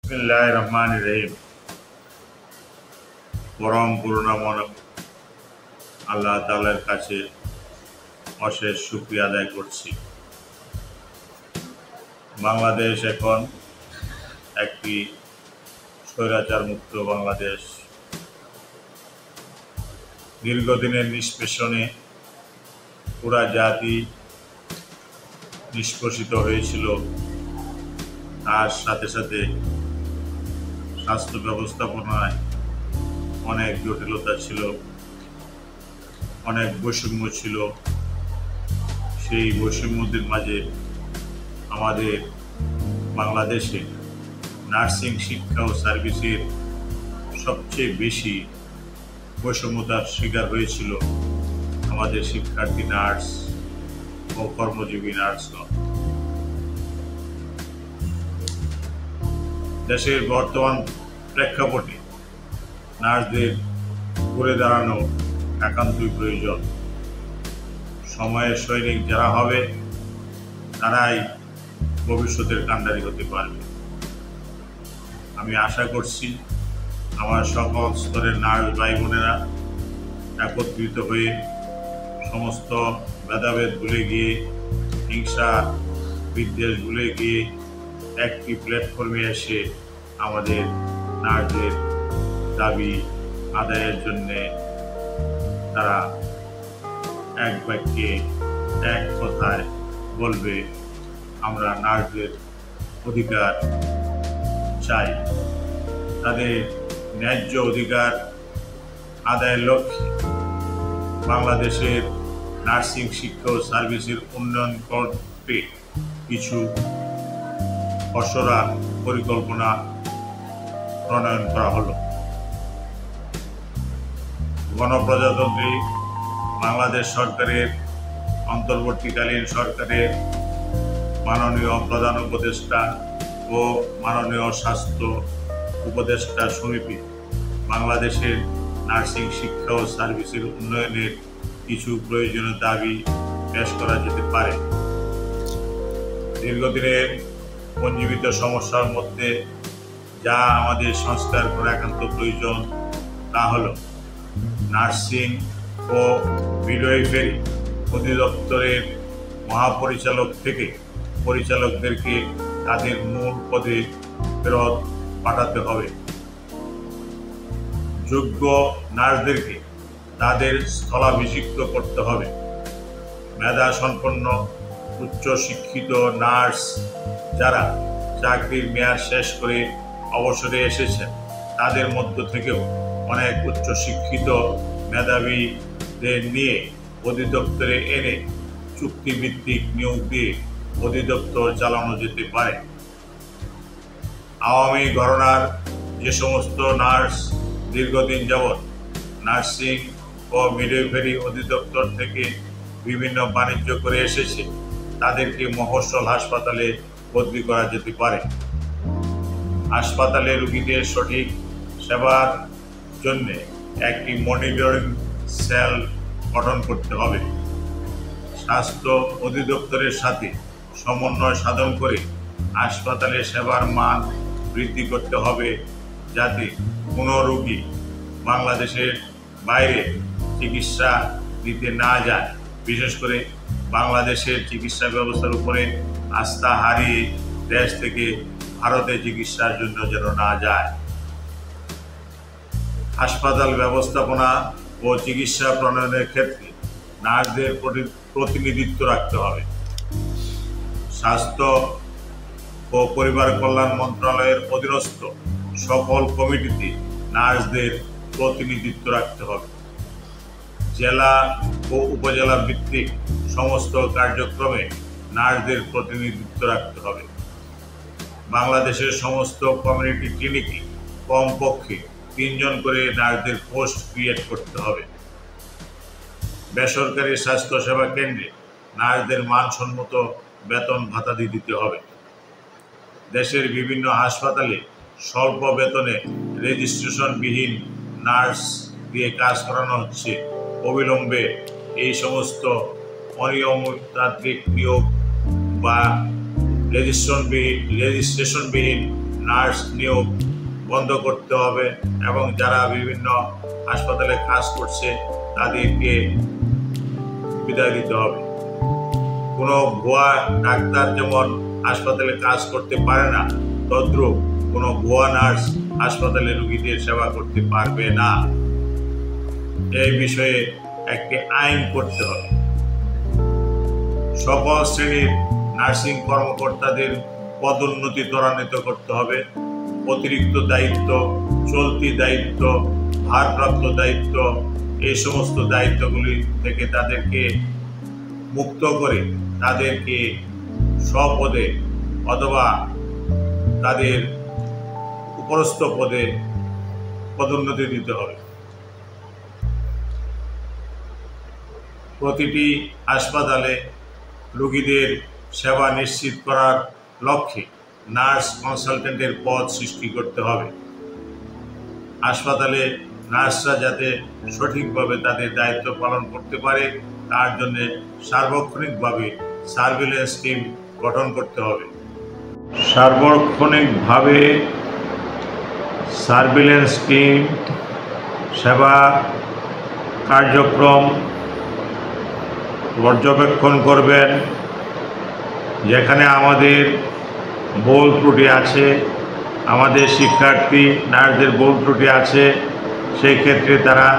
বিসমিল্লাহির রহমানির রহিম। পরম করুণাময় আল্লাহ তাআলার কাছে অশেষ শুকরিয়া আদায় করছি। বাংলাদেশ এখন একটি স্বৈরাচার মুক্ত বাংলাদেশ। দীর্ঘদিনের নিষ্পেষণে পুরা জাতি নিষ্পেষিত হয়েছিল। তার সাথে সাথে স্বাস্থ্য ব্যবস্থাপনায় অনেক জটিলতা ছিল, অনেক বৈষম্য ছিল। সেই বৈষম্যদের মাঝে আমাদের বাংলাদেশে নার্সিং শিক্ষা ও সার্ভিসের সবচেয়ে বেশি বৈষম্যতার শিকার হয়েছিল আমাদের শিক্ষার্থী নার্স ও কর্মজীবী নার্সগণ। দেশের বর্তমান প্রেক্ষাপটে নার্সদের ঘুরে দাঁড়ানো একান্তই প্রয়োজন। সময়ের সৈনিক যারা হবে তারাই ভবিষ্যতের কাণ্ডারি হতে পারবে। আমি আশা করছি আমার সকল স্তরের নার্স ভাই বোনেরা একত্রিত হয়ে সমস্ত ভেদাভেদ ভুলে গিয়ে, হিংসা বিদ্বেষ ভুলে গিয়ে একটি প্ল্যাটফর্মে এসে আমাদের নার্সদের দাবি আদায়ের জন্যে তারা এক বাক্যে এক কথায় বলবে, আমরা নার্সদের অধিকার চাই। তাদের ন্যায্য অধিকার আদায়ের লক্ষ্যে বাংলাদেশের নার্সিং শিক্ষা ও সার্ভিসের উন্নয়ন করতে কিছু খসড়া পরিকল্পনা প্রণয়ন করা হলো। গণপ্রজাতন্ত্রী বাংলাদেশ সরকারের অন্তর্বর্তীকালীন সরকারের মাননীয় প্রধান উপদেষ্টা ও মাননীয় স্বাস্থ্য উপদেষ্টা সমিতি বাংলাদেশের নার্সিং শিক্ষা ও সার্ভিসের উন্নয়নের কিছু প্রয়োজনীয় দাবি পেশ করা যেতে পারে। দীর্ঘদিনের পঞ্জীবিত সমস্যার মধ্যে যা আমাদের সংস্কার করা একান্ত প্রয়োজন তা হল নার্সিং ও মিডওয়াইফারি অধিদপ্তরের মহাপরিচালক থেকে পরিচালকদেরকে তাদের মূল পদে ফেরত পাঠাতে হবে। যোগ্য নার্সদেরকে তাদের স্থলাভিষিক্ত করতে হবে। মেধা সম্পন্ন উচ্চ শিক্ষিত নার্স যারা চাকরির মেয়াদ শেষ করে অবসরে এসেছেন তাদের মধ্য থেকেও অনেক উচ্চ শিক্ষিত মেধাবীদের নিয়ে অধিদপ্তরে এনে চুক্তিভিত্তিক নিয়োগ দিয়ে অধিদপ্তর চালানো যেতে পারে। আওয়ামী ঘরানার যে সমস্ত নার্স দীর্ঘদিন যাবৎ নার্সিং ও মিডওয়াইফারি অধিদপ্তর থেকে বিভিন্ন বাণিজ্য করে এসেছে তাদেরকে মফস্বল হাসপাতালে বদলি করা যেতে পারে। হাসপাতালে রোগীদের সঠিক সেবার জন্য একটি মনিটরিং সেল গঠন করতে হবে। স্বাস্থ্য অধিদপ্তরের সাথে সমন্বয় সাধন করে হাসপাতালে সেবার মান বৃদ্ধি করতে হবে, যাতে কোনো রোগী বাংলাদেশের বাইরে চিকিৎসা নিতে না যায়। বিশেষ করে বাংলাদেশের চিকিৎসা ব্যবস্থার উপরে আস্থা হারিয়ে দেশ থেকে ভারতে চিকিৎসার জন্য যেন না যায়। হাসপাতাল ব্যবস্থাপনা ও চিকিৎসা প্রণয়নের ক্ষেত্রে নার্সদের প্রতিনিধিত্ব রাখতে হবে। স্বাস্থ্য ও পরিবার কল্যাণ মন্ত্রণালয়ের অধীনস্থ সকল কমিটিতে নার্সদের প্রতিনিধিত্ব রাখতে হবে। জেলা ও উপজেলা ভিত্তিক সমস্ত কার্যক্রমে নার্সদের প্রতিনিধিত্ব রাখতে হবে। বাংলাদেশের সমস্ত কমিউনিটি ক্লিনিকে কমপক্ষে 3 জন করে নার্সদের পোস্ট ক্রিয়েট করতে হবে। বেসরকারি স্বাস্থ্যসেবা কেন্দ্রে নার্সদের মানসম্মত বেতন ভাতা দিতে হবে। দেশের বিভিন্ন হাসপাতালে স্বল্প বেতনে রেজিস্ট্রেশনবিহীন নার্স দিয়ে কাজ করানো হচ্ছে। অবিলম্বে এই সমস্ত অনিয়মতান্ত্রিক নিয়োগ বা রেজিস্ট্রেশনবিহীন নার্স নিয়োগ বন্ধ করতে হবে এবং যারা বিভিন্ন হাসপাতালে কাজ করছে তাদেরকে বিদায় দিতে হবে। কোনো ভুয়া ডাক্তার যেমন হাসপাতালে কাজ করতে পারে না, তদ্রূপ কোনো ভুয়া নার্স হাসপাতালে রোগীদের সেবা করতে পারবে না। এই বিষয়ে একটি আইন করতে হবে। সকল শ্রেণীর নার্সিং কর্মকর্তাদের পদোন্নতি ত্বরান্বিত করতে হবে। অতিরিক্ত দায়িত্ব, চলতি দায়িত্ব, ভারপ্রাপ্ত দায়িত্ব, এই সমস্ত দায়িত্বগুলি থেকে তাদেরকে মুক্ত করে তাদেরকে স্বপদে অথবা তাদের উপরস্থ পদে পদোন্নতি দিতে হবে। প্রতিটি হাসপাতালে রোগীদের সেবা নিশ্চিত করার লক্ষ্যে নার্স কনসালটেন্টের পদ সৃষ্টি করতে হবে। হাসপাতালে নার্সরা যাতে সঠিকভাবে তাদের দায়িত্ব পালন করতে পারে তার জন্য সার্বক্ষণিকভাবে সার্ভিলেন্স টিম গঠন করতে হবে। সার্বক্ষণিকভাবে সার্ভিলেন্স টিম সেবা কার্যক্রম পর্যবেক্ষণ করবেন। যেখানে আমাদের ভুল ত্রুটি আছে, আমাদের শিক্ষার্থী নার্সদের ভুল ত্রুটি আছে, সেই ক্ষেত্রে তারা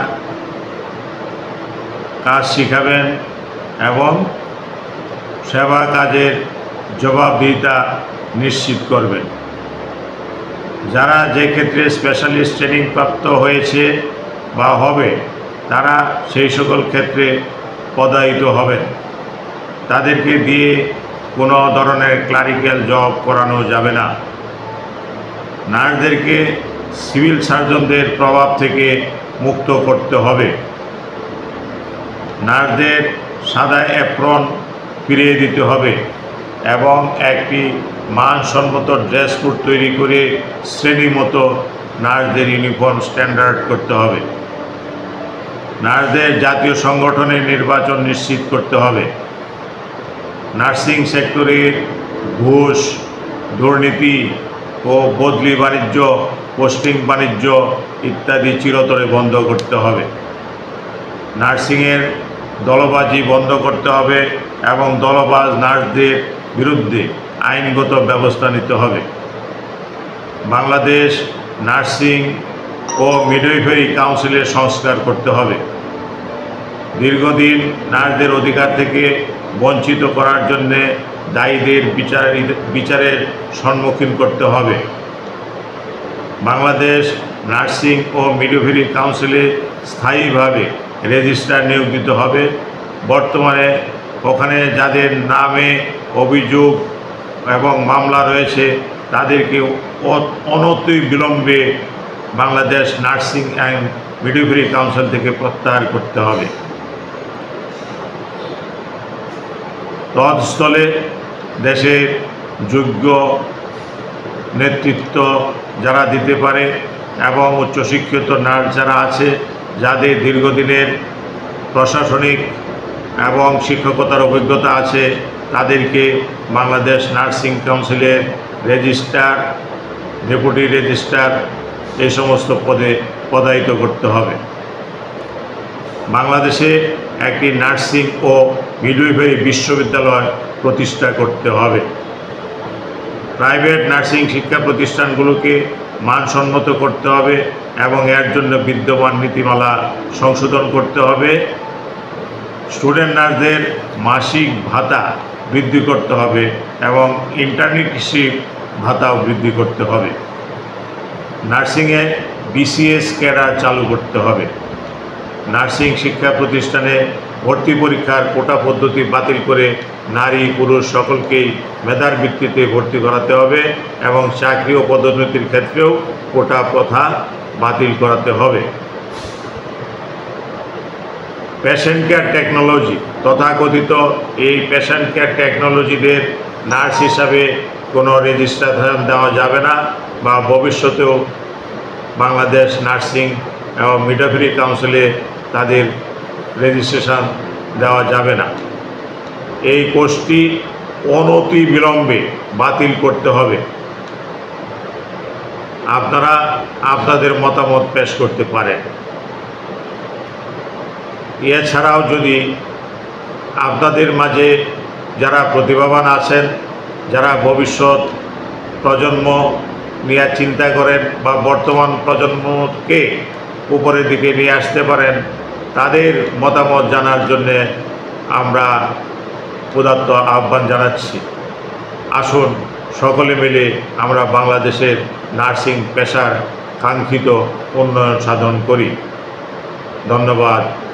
কাজ শিখাবেন এবং সেবা কাজের জবাবদিহিতা নিশ্চিত করবেন। যারা যে ক্ষেত্রে স্পেশালিস্ট ট্রেনিং প্রাপ্ত হয়েছে বা হবে তারা সেই সকল ক্ষেত্রে পদায়িত হবেন। তাদেরকে দিয়ে কোনো ধরনের ক্লারিক্যাল জব করানো যাবে না। নার্সদেরকে সিভিল সার্জনদের প্রভাব থেকে মুক্ত করতে হবে। নার্সদের সাদা অ্যাপ্রন ফিরিয়ে দিতে হবে এবং একটি মানসম্মত ড্রেস কোড তৈরি করে শ্রেণী মতো নার্সদের ইউনিফর্ম স্ট্যান্ডার্ড করতে হবে। নার্সদের জাতীয় সংগঠনের নির্বাচন নিশ্চিত করতে হবে। নার্সিং সেক্টরের ঘুষ, দুর্নীতি ও বদলি বাণিজ্য, পোস্টিং বাণিজ্য ইত্যাদি চিরতরে বন্ধ করতে হবে। নার্সিংয়ের দলবাজি বন্ধ করতে হবে এবং দলবাজ নার্সদের বিরুদ্ধে আইনগত ব্যবস্থা নিতে হবে। বাংলাদেশ নার্সিং ও মিডওয়াইফারি কাউন্সিলের সংস্কার করতে হবে। দীর্ঘদিন নার্সদের অধিকার থেকে বঞ্চিত করার জন্য দায়ীদের বিচারের সম্মুখীন করতে হবে। বাংলাদেশ নার্সিং ও মিডওয়াইফারি কাউন্সিলে স্থায়ীভাবে রেজিস্ট্রার নিয়োগ দিতে হবে। বর্তমানে ওখানে যাদের নামে অভিযোগ এবং মামলা রয়েছে তাদেরকে অনতিবিলম্বে Bangladesh nursing and midwifery council থেকে প্রত্যাহার করতে হবে। তৎস্থলে দেশের যোগ্য নেতৃত্ব যারা দিতে পারে এবং উচ্চশিক্ষিত নার্স যারা আছে, যাদের দীর্ঘদিনের প্রশাসনিক এবং শিক্ষকতার অভিজ্ঞতা আছে, তাদেরকে বাংলাদেশ নার্সিং কাউন্সিলের রেজিস্ট্রার, ডেপুটি রেজিস্ট্রার এই সমস্ত পদে পদায়িত করতে হবে। বাংলাদেশে একটি নার্সিং ও মিডওয়াইফারি বিশ্ববিদ্যালয় প্রতিষ্ঠা করতে হবে। প্রাইভেট নার্সিং শিক্ষা প্রতিষ্ঠানগুলোকে মানসম্মত করতে হবে এবং এর জন্য বিদ্যমান নীতিমালা সংশোধন করতে হবে। স্টুডেন্ট নার্সদের মাসিক ভাতা বৃদ্ধি করতে হবে এবং ইন্টার্নশিপ ভাতাও বৃদ্ধি করতে হবে। নার্সিংয়ে বিসিএস ক্যাডার চালু করতে হবে। নার্সিং শিক্ষা প্রতিষ্ঠানে ভর্তি পরীক্ষার কোটা পদ্ধতি বাতিল করে নারী পুরুষ সকলকেই মেধার ভিত্তিতে ভর্তি করাতে হবে এবং চাকরি ও পদোন্নতির ক্ষেত্রেও কোটা প্রথা বাতিল করাতে হবে। পেশেন্ট কেয়ার টেকনোলজি তথাকথিত এই পেশেন্ট কেয়ার টেকনোলজিদের নার্স হিসাবে কোনো রেজিস্ট্রেশন দেওয়া যাবে না বা ভবিষ্যতেও বাংলাদেশ নার্সিং এবং মিডওয়াইফারি কাউন্সিলে তাদের রেজিস্ট্রেশন দেওয়া যাবে না। এই কোর্সটি অনতিবিলম্বে বাতিল করতে হবে। আপনারা আপনাদের মতামত পেশ করতে পারেন। এছাড়াও যদি আপনাদের মাঝে যারা প্রতিভাবান আছেন, যারা ভবিষ্যৎ প্রজন্ম নিয়ে চিন্তা করেন বা বর্তমান প্রজন্মকে উপরের দিকে নিয়ে আসতে পারেন, তাদের মতামত জানার জন্যে আমরা উদাত্ত আহ্বান জানাচ্ছি। আসুন সকলে মিলে আমরা বাংলাদেশের নার্সিং পেশার কাঙ্ক্ষিত উন্নয়ন সাধন করি। ধন্যবাদ।